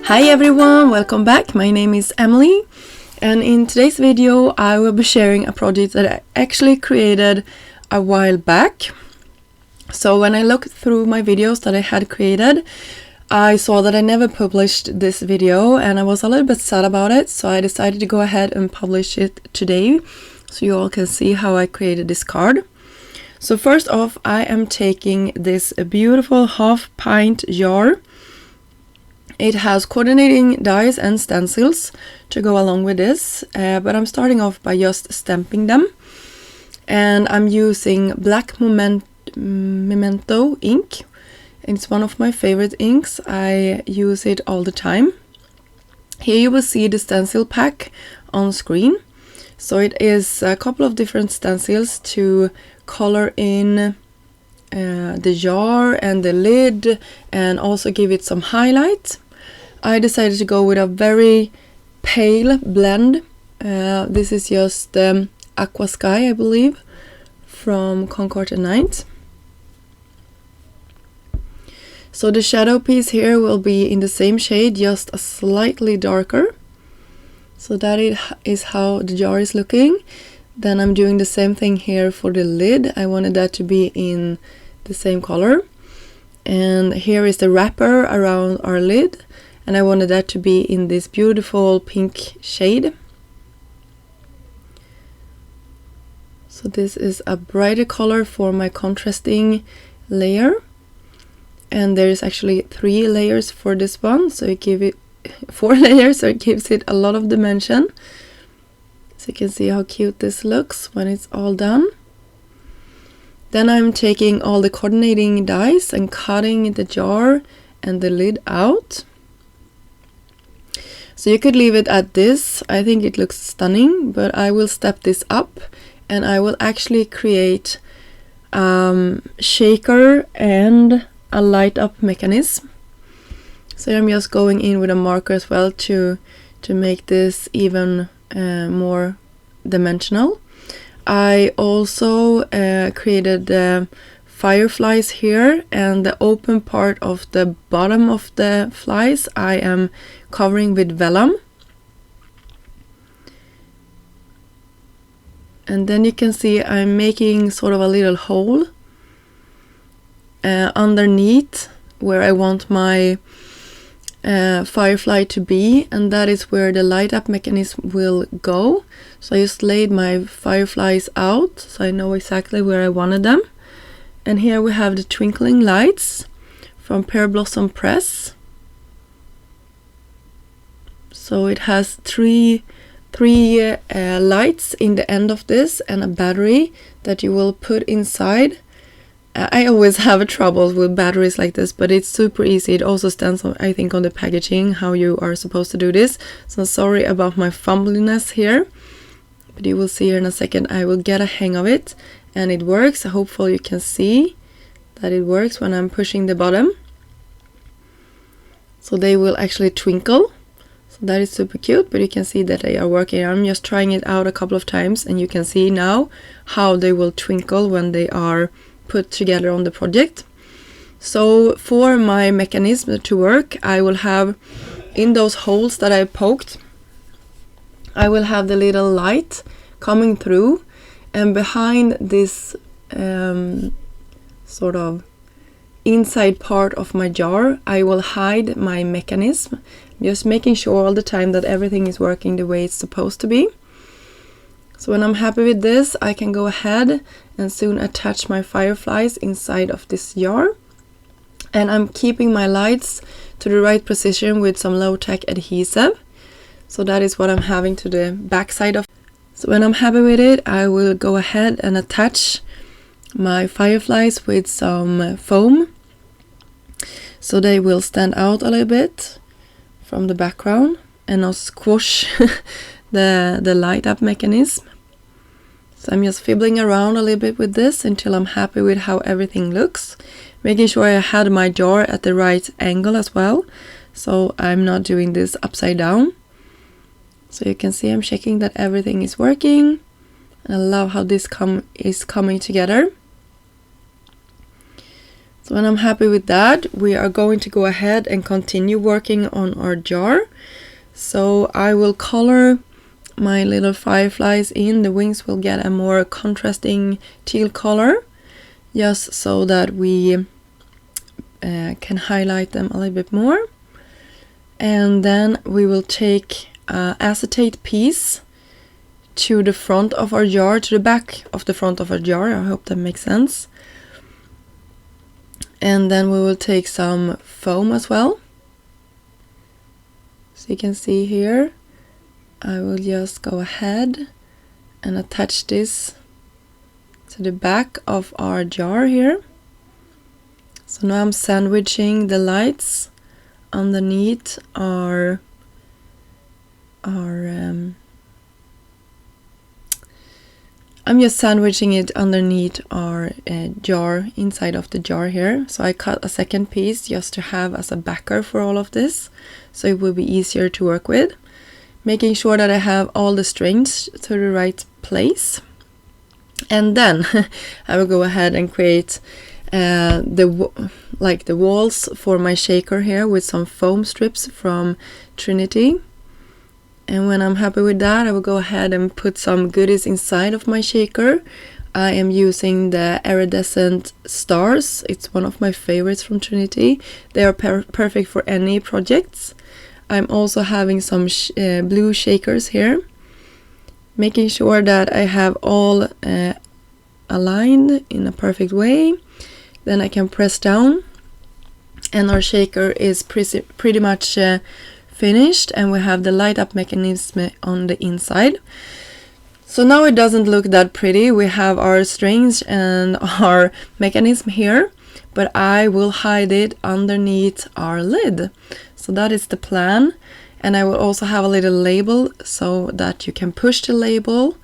Hi everyone, welcome back. My name is Emily, and in today's video I will be sharing a project that I actually created a while back. So when I looked through my videos that I had created, I saw that I never published this video and I was a little bit sad about it, so I decided to go ahead and publish it today so you all can see how I created this card. So first off, I am taking this beautiful half pint jar. It has coordinating dies and stencils to go along with this, but I'm starting off by just stamping them. And I'm using Black Memento ink. It's one of my favorite inks. I use it all the time. Here you will see the stencil pack on screen. So it is a couple of different stencils to color in the jar and the lid and also give it some highlight. I decided to go with a very pale blend. This is just Aqua Sky, I believe, from Concord and Night. So the shadow piece here will be in the same shade, just a slightly darker. So that is how the jar is looking. Then I'm doing the same thing here for the lid. I wanted that to be in the same color. And here is the wrapper around our lid. And I wanted that to be in this beautiful pink shade. So this is a brighter color for my contrasting layer. And there is actually 3 layers for this one. So it gives it 4 layers, so it gives it a lot of dimension. So you can see how cute this looks when it's all done. Then I'm taking all the coordinating dies and cutting the jar and the lid out. So you could leave it at this. I think it looks stunning, but I will step this up and I will actually create shaker and a light up mechanism. So I'm just going in with a marker as well to make this even more dimensional. I also created the fireflies here, and the open part of the bottom of the flies I am covering with vellum. And then you can see I'm making sort of a little hole underneath where I want my firefly to be, and that is where the light up mechanism will go. So I just laid my fireflies out so I know exactly where I wanted them. And here we have the twinkling lights from Pear Blossom Press. So it has three lights in the end of this and a battery that you will put inside. I always have trouble with batteries like this, but it's super easy. It also stands on, I think, on the packaging how you are supposed to do this. So sorry about my fumbliness here, but you will see here in a second I will get a hang of it, and it works. Hopefully you can see that it works when I'm pushing the bottom. So they will actually twinkle. So that is super cute, but you can see that they are working. I'm just trying it out a couple of times and you can see now how they will twinkle when they are put together on the project. So for my mechanism to work, I will have in those holes that I poked, I will have the little light coming through, and behind this sort of inside part of my jar I will hide my mechanism, just making sure all the time that everything is working the way it's supposed to be. So when I'm happy with this, I can go ahead and soon attach my fireflies inside of this jar. And I'm keeping my lights to the right position with some low-tack adhesive. So that is what I'm having to the back side of. So when I'm happy with it, I will go ahead and attach my fireflies with some foam. So they will stand out a little bit from the background and not squash the light up mechanism. So I'm just fiddling around a little bit with this until I'm happy with how everything looks, making sure I had my jar at the right angle as well, so I'm not doing this upside down. So you can see I'm checking that everything is working, and I love how this is coming together. So when I'm happy with that, we are going to go ahead and continue working on our jar. So I will color my little fireflies in. The wings will get a more contrasting teal color, just so that we can highlight them a little bit more. And then we will take acetate piece to the front of our jar, to the back of the front of our jar. I hope that makes sense. And then we will take some foam as well. So you can see here, I will just go ahead and attach this to the back of our jar here. So now I'm sandwiching the lights underneath our I'm just sandwiching it underneath our jar, inside of the jar here. So I cut a second piece just to have as a backer for all of this, so it will be easier to work with. Making sure that I have all the strings to the right place. And then I will go ahead and create the walls for my shaker here with some foam strips from Trinity. And when I'm happy with that, I will go ahead and put some goodies inside of my shaker. I am using the iridescent stars. It's one of my favorites from Trinity. They are perfect for any projects. I'm also having some blue shakers here, making sure that I have all aligned in a perfect way. Then I can press down, and our shaker is pretty much finished, and we have the light up mechanism on the inside. So now it doesn't look that pretty. We have our strings and our mechanism here, but I will hide it underneath our lid. So that is the plan. And I will also have a little label so that you can push the label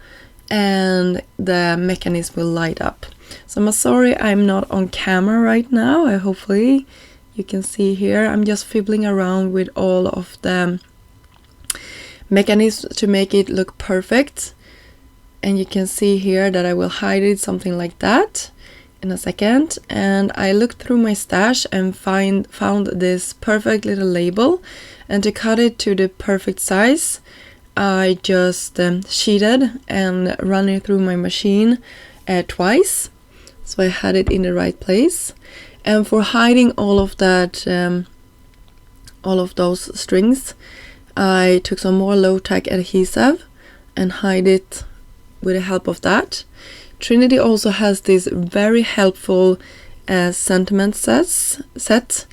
and the mechanism will light up. So I'm sorry I'm not on camera right now. Hopefully you can see here, I'm just fiddling around with all of the mechanisms to make it look perfect. And you can see here that I will hide it something like that in a second. And I looked through my stash and found this perfect little label. And to cut it to the perfect size, I just sheeted and ran it through my machine twice. So I had it in the right place. And for hiding all of that, all of those strings, I took some more low-tack adhesive and hide it with the help of that. Trinity also has this very helpful sentiment set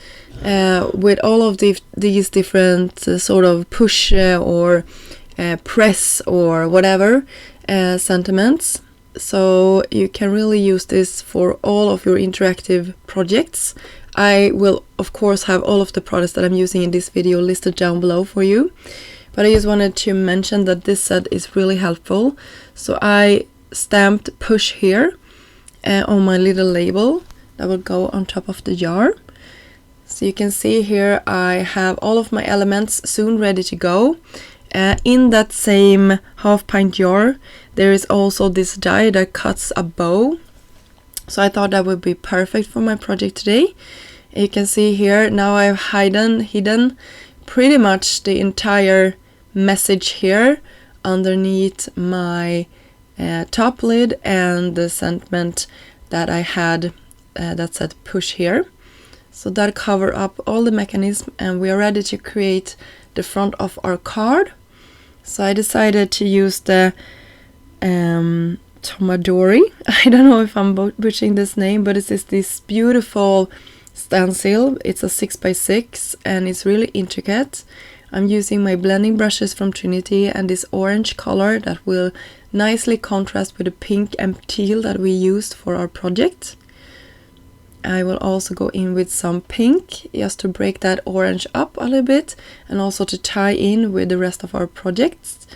with all of these different sort of push or press or whatever sentiments. So you can really use this for all of your interactive projects. I will of course have all of the products that I'm using in this video listed down below for you. But I just wanted to mention that this set is really helpful. So I stamped push here on my little label that will go on top of the jar. So you can see here I have all of my elements soon ready to go. In that same half pint jar there is also this die that cuts a bow. So I thought that would be perfect for my project today. You can see here now I've hidden pretty much the entire message here underneath my top lid and the sentiment that I had that said push here. So that cover up all the mechanism and we are ready to create the front of our card. So I decided to use the Tomadori. I don't know if I'm butchering this name, but it is this beautiful stencil. It's a 6x6 and it's really intricate. I'm using my blending brushes from Trinity and this orange color that will nicely contrast with the pink and teal that we used for our project. I will also go in with some pink just to break that orange up a little bit and also to tie in with the rest of our projects.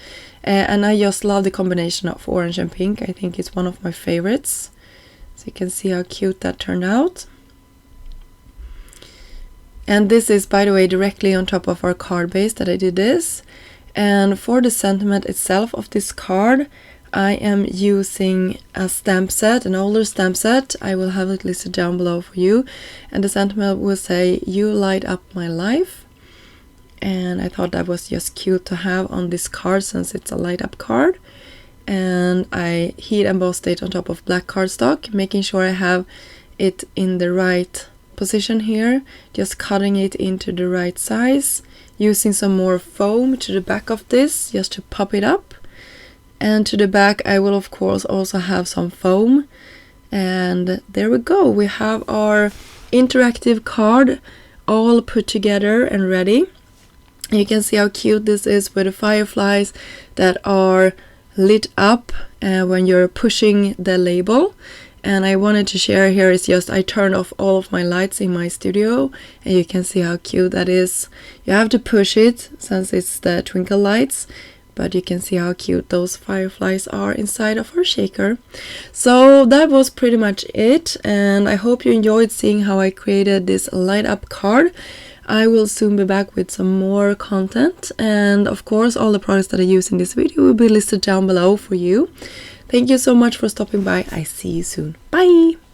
And I just love the combination of orange and pink. I think it's one of my favorites. So you can see how cute that turned out. And this is, by the way, directly on top of our card base that I did this. And for the sentiment itself of this card, I am using a stamp set, an older stamp set. I will have it listed down below for you. And the sentiment will say, "You light up my life." And I thought that was just cute to have on this card since it's a light up card. And I heat embossed it on top of black cardstock, making sure I have it in the right position here, just cutting it into the right size, using some more foam to the back of this just to pop it up. And to the back I will of course also have some foam. And there we go, we have our interactive card all put together and ready. You can see how cute this is with the fireflies that are lit up when you're pushing the label. And I wanted to share here is just I turned off all of my lights in my studio, and you can see how cute that is. You have to push it since it's the twinkle lights, but you can see how cute those fireflies are inside of our shaker. So that was pretty much it, and I hope you enjoyed seeing how I created this light up card. I will soon be back with some more content, and of course all the products that I use in this video will be listed down below for you. Thank you so much for stopping by. I see you soon. Bye!